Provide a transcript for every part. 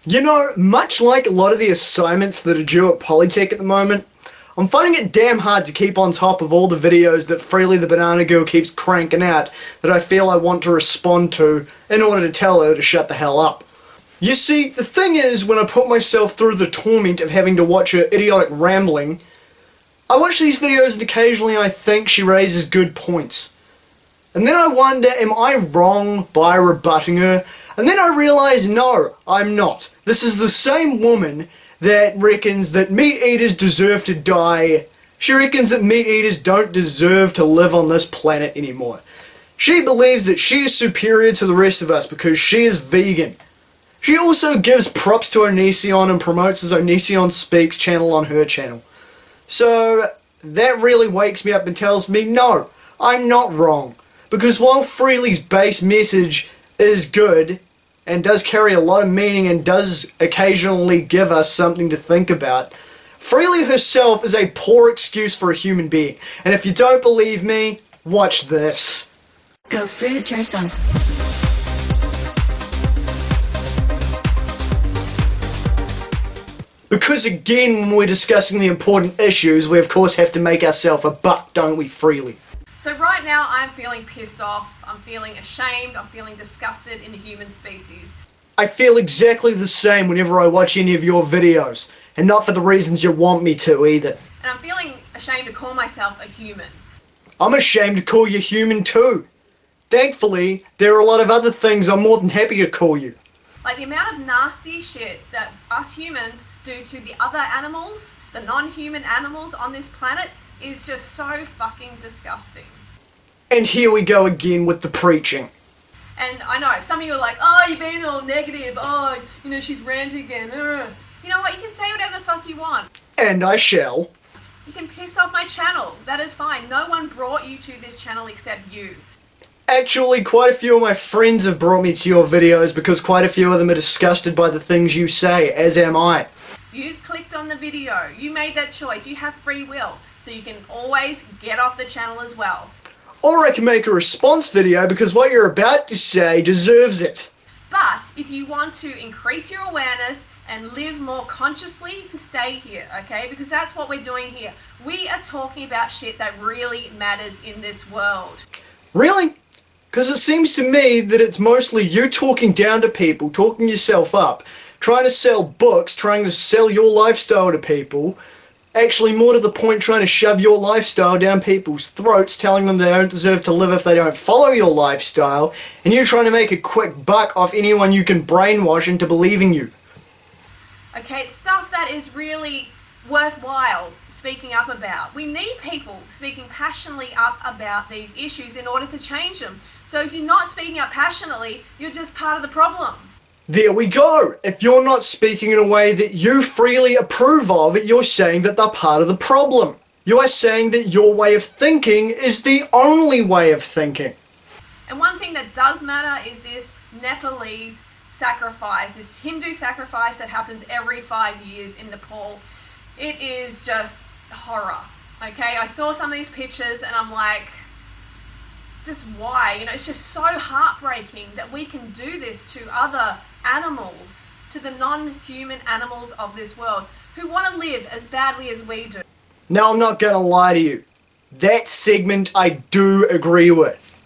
You know, much like a lot of the assignments that are due at Polytech at the moment, I'm finding it damn hard to keep on top of all the videos that Freelee the Banana Girl keeps cranking out that I feel I want to respond to in order to tell her to shut the hell up. You see, the thing is, when I put myself through the torment of having to watch her idiotic rambling, I watch these videos and occasionally I think she raises good points. And then I wonder, am I wrong by rebutting her? And then I realise, no, I'm not. This is the same woman that reckons that meat eaters deserve to die. She reckons that meat eaters don't deserve to live on this planet anymore. She believes that she is superior to the rest of us because she is vegan. She also gives props to Onision and promotes his Onision Speaks channel on her channel. So that really wakes me up and tells me, no, I'm not wrong. Because while Freelee's base message is good, and does carry a lot of meaning and does occasionally give us something to think about, Freelee herself is a poor excuse for a human being. And if you don't believe me, watch this. Go fruit yourself. Because again, when we're discussing the important issues, we of course have to make ourselves a buck, don't we, Freelee? So right now I'm feeling pissed off, I'm feeling ashamed, I'm feeling disgusted in the human species. I feel exactly the same whenever I watch any of your videos, and not for the reasons you want me to either. And I'm feeling ashamed to call myself a human. I'm ashamed to call you human too. Thankfully, there are a lot of other things I'm more than happy to call you. Like the amount of nasty shit that us humans do to the other animals, the non-human animals on this planet, is just so fucking disgusting. And here we go again with the preaching. And I know, some of you are like, oh, you're being all negative, oh, you know, she's ranting again. Ugh. You know what, you can say whatever the fuck you want. And I shall. You can piss off my channel, that is fine. No one brought you to this channel except you. Actually, quite a few of my friends have brought me to your videos because quite a few of them are disgusted by the things you say, as am I. You clicked on the video, you made that choice, you have free will, so you can always get off the channel as well. Or I can make a response video because what you're about to say deserves it. But if you want to increase your awareness and live more consciously, you can stay here, okay? Because that's what we're doing here. We are talking about shit that really matters in this world. Really? Because it seems to me that it's mostly you talking down to people, talking yourself up, trying to sell books, trying to sell your lifestyle to people, actually more to the point trying to shove your lifestyle down people's throats, telling them they don't deserve to live if they don't follow your lifestyle, and you're trying to make a quick buck off anyone you can brainwash into believing you. Okay, it's stuff that is really worthwhile speaking up about. We need people speaking passionately up about these issues in order to change them. So if you're not speaking up passionately, you're just part of the problem. There we go. If you're not speaking in a way that you freely approve of, you're saying that they're part of the problem. You are saying that your way of thinking is the only way of thinking. And one thing that does matter is this Nepalese sacrifice, this Hindu sacrifice that happens every 5 years in Nepal. It is just horror, okay? I saw some of these pictures and I'm like, just why? You know, it's just so heartbreaking that we can do this to other animals, to the non-human animals of this world, who want to live as badly as we do. Now, I'm not going to lie to you. That segment I do agree with.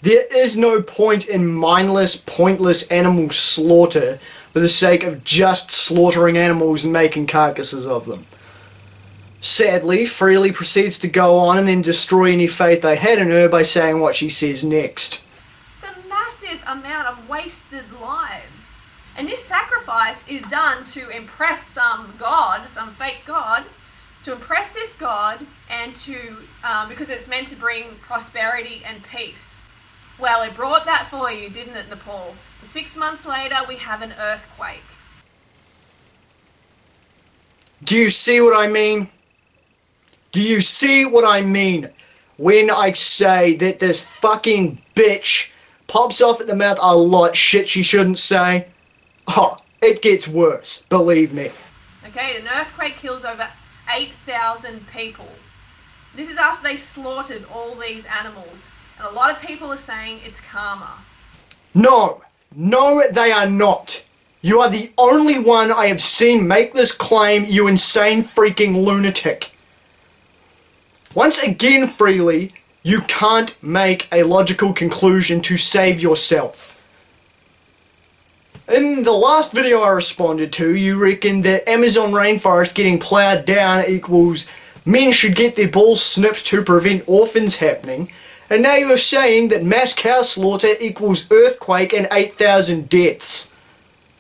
There is no point in mindless, pointless animal slaughter for the sake of just slaughtering animals and making carcasses of them. Sadly, Freelee proceeds to go on and then destroy any faith I had in her by saying what she says next. It's a massive amount of wasted lives. And this sacrifice is done to impress some god, some fake god, to impress this god and to, because it's meant to bring prosperity and peace. Well, it brought that for you, didn't it, Nepal? 6 months later, we have an earthquake. Do you see what I mean? Do you see what I mean when I say that this fucking bitch pops off at the mouth a lot shit she shouldn't say? Oh, it gets worse, believe me. Okay, an earthquake kills over 8,000 people. This is after they slaughtered all these animals. And a lot of people are saying it's karma. No, they are not. You are the only one I have seen make this claim, you insane freaking lunatic. Once again, Freelee, you can't make a logical conclusion to save yourself. In the last video I responded to, you reckoned that Amazon rainforest getting ploughed down equals men should get their balls snipped to prevent orphans happening, and now you are saying that mass cow slaughter equals earthquake and 8,000 deaths.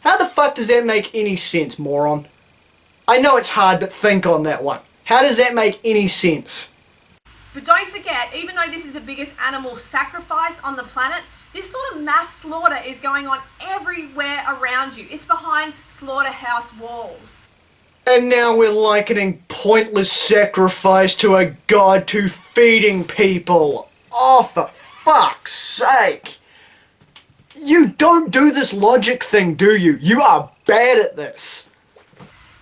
How the fuck does that make any sense, moron? I know it's hard, but think on that one. How does that make any sense? But don't forget, even though this is the biggest animal sacrifice on the planet, this sort of mass slaughter is going on everywhere around you. It's behind slaughterhouse walls. And now we're likening pointless sacrifice to a god to feeding people. Oh, for fuck's sake. You don't do this logic thing, do you? You are bad at this.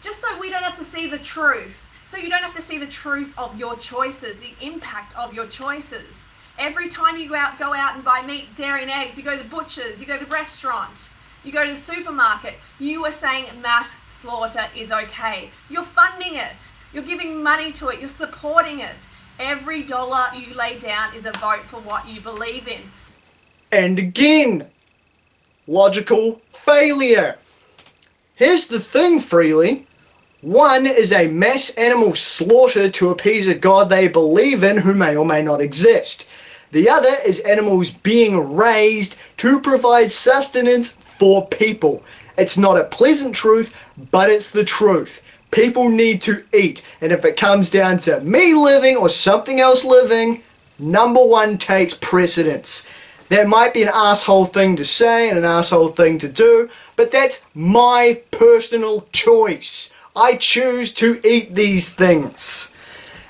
Just so we don't have to see the truth. So you don't have to see the truth of your choices, the impact of your choices. Every time you go out and buy meat, dairy and eggs, you go to the butchers, you go to the restaurant, you go to the supermarket, you are saying mass slaughter is okay. You're funding it. You're giving money to it. You're supporting it. Every dollar you lay down is a vote for what you believe in. And again, logical failure. Here's the thing, Freelee. One is a mass animal slaughter to appease a god they believe in who may or may not exist. The other is animals being raised to provide sustenance for people. It's not a pleasant truth, but it's the truth. People need to eat, and if it comes down to me living or something else living, number one takes precedence. That might be an asshole thing to say and an asshole thing to do, but that's my personal choice. I choose to eat these things.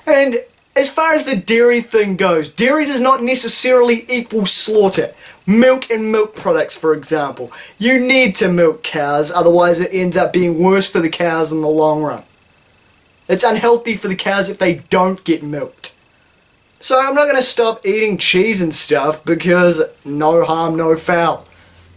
And as far as the dairy thing goes, dairy does not necessarily equal slaughter. Milk and milk products, for example. You need to milk cows, otherwise it ends up being worse for the cows in the long run. It's unhealthy for the cows if they don't get milked. So I'm not going to stop eating cheese and stuff because no harm, no foul.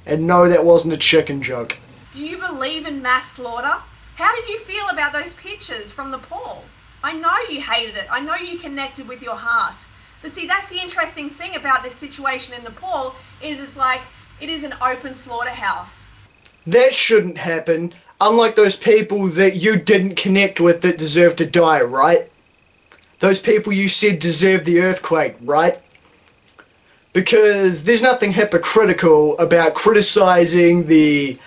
And no, that wasn't a chicken joke. Do you believe in mass slaughter? How did you feel about those pictures from Nepal? I know you hated it. I know you connected with your heart. But see, that's the interesting thing about this situation in Nepal is it's like it is an open slaughterhouse. That shouldn't happen, unlike those people that you didn't connect with that deserve to die, right? Those people you said deserve the earthquake, right? Because there's nothing hypocritical about criticizing the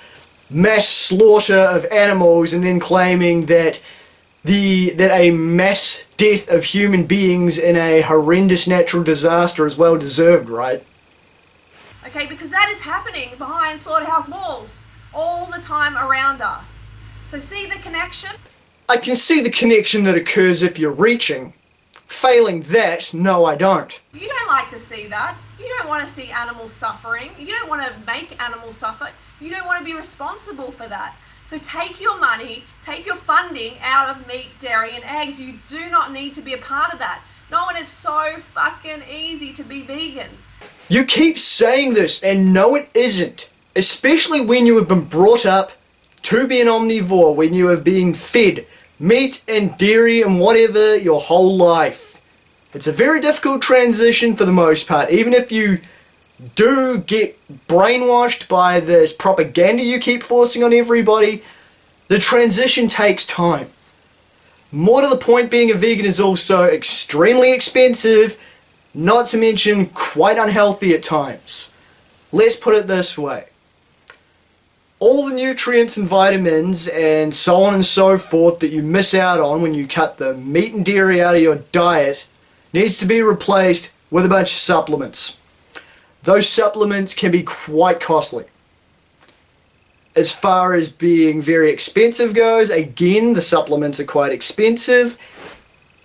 mass slaughter of animals and then claiming that a mass death of human beings in a horrendous natural disaster is well deserved, right? Okay, because that is happening behind slaughterhouse walls all the time around us. So see the connection? I can see the connection that occurs if you're reaching. Failing that, no I don't. You don't like to see that. You don't want to see animals suffering. You don't want to make animals suffer. You don't want to be responsible for that. So take your money, take your funding out of meat, dairy and eggs. You do not need to be a part of that. No, and it's so fucking easy to be vegan. You keep saying this and no it isn't. Especially when you have been brought up to be an omnivore, when you have been fed meat and dairy and whatever your whole life. It's a very difficult transition for the most part, even if you do get brainwashed by this propaganda you keep forcing on everybody. The transition takes time. More to the point, being a vegan is also extremely expensive, not to mention quite unhealthy at times. Let's put it this way. All the nutrients and vitamins and so on and so forth that you miss out on when you cut the meat and dairy out of your diet needs to be replaced with a bunch of supplements. Those supplements can be quite costly. As far as being very expensive goes, again, the supplements are quite expensive.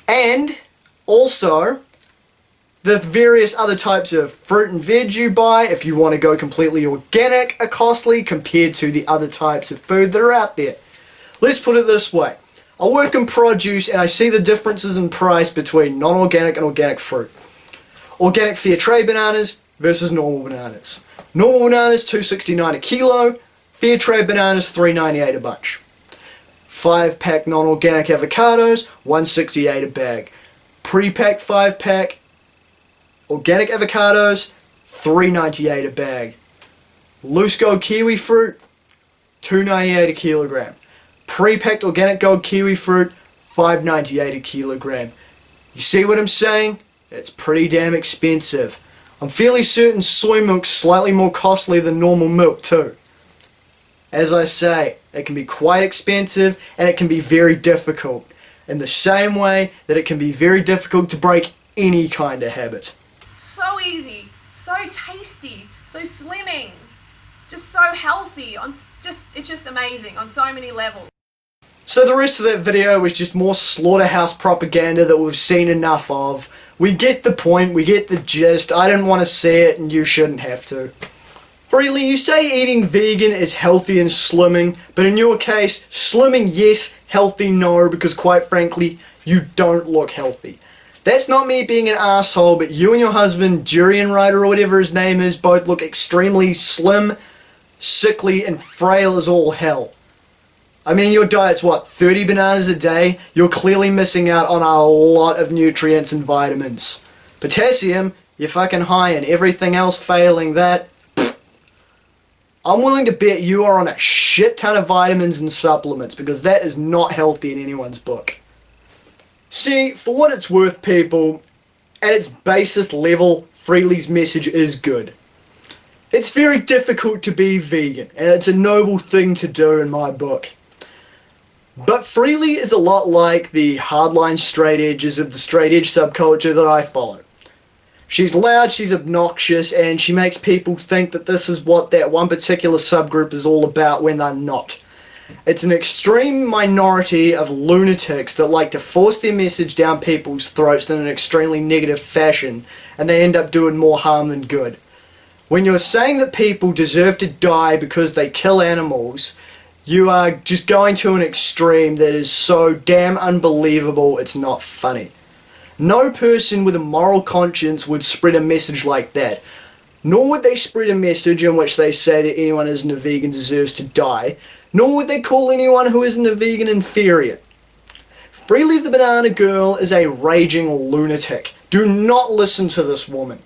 And also, the various other types of fruit and veg you buy, if you want to go completely organic, are costly compared to the other types of food that are out there. Let's put it this way. I work in produce and I see the differences in price between non-organic and organic fruit. Organic fair trade bananas versus normal bananas. Normal bananas $2.69 a kilo. Fair trade bananas, $3.98 a bunch. 5-pack non-organic avocados, $1.68 a bag. Pre-packed 5-pack organic avocados, $3.98 a bag. Loose gold kiwi fruit, $2.98 a kilogram. Pre-packed organic gold kiwi fruit, $5.98 a kilogram. You see what I'm saying? It's pretty damn expensive. I'm fairly certain soy milk's slightly more costly than normal milk too. As I say, it can be quite expensive and it can be very difficult. In the same way that it can be very difficult to break any kind of habit. So easy, so tasty, so slimming, just so healthy. It's just amazing on so many levels. So the rest of that video was just more slaughterhouse propaganda that we've seen enough of. We get the point, we get the gist. I didn't want to see it and you shouldn't have to. Freelee, you say eating vegan is healthy and slimming, but in your case, slimming yes, healthy no, because quite frankly, you don't look healthy. That's not me being an asshole, but you and your husband, Durian Rider or whatever his name is, both look extremely slim, sickly, and frail as all hell. I mean, your diet's what, 30 bananas a day? You're clearly missing out on a lot of nutrients and vitamins. Potassium, you're fucking high, and everything else failing that, I'm willing to bet you are on a shit ton of vitamins and supplements, because that is not healthy in anyone's book. See, for what it's worth, people, at its basest level, Freelee's message is good. It's very difficult to be vegan, and it's a noble thing to do in my book. But Freelee is a lot like the hardline straight edges of the straight edge subculture that I follow. She's loud, she's obnoxious, and she makes people think that this is what that one particular subgroup is all about when they're not. It's an extreme minority of lunatics that like to force their message down people's throats in an extremely negative fashion, and they end up doing more harm than good. When you're saying that people deserve to die because they kill animals, you are just going to an extreme that is so damn unbelievable it's not funny. No person with a moral conscience would spread a message like that. Nor would they spread a message in which they say that anyone who isn't a vegan deserves to die. Nor would they call anyone who isn't a vegan inferior. Freelee the Banana Girl is a raging lunatic. Do not listen to this woman.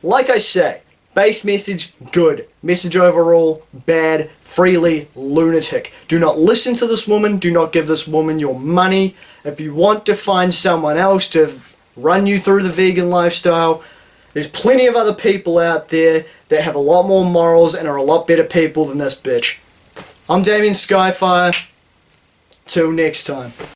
Like I say, base message, good. Message overall, bad. Freelee, lunatic. Do not listen to this woman. Do not give this woman your money. If you want to find someone else to run you through the vegan lifestyle, there's plenty of other people out there that have a lot more morals and are a lot better people than this bitch. I'm Damian Skyfire. Till next time.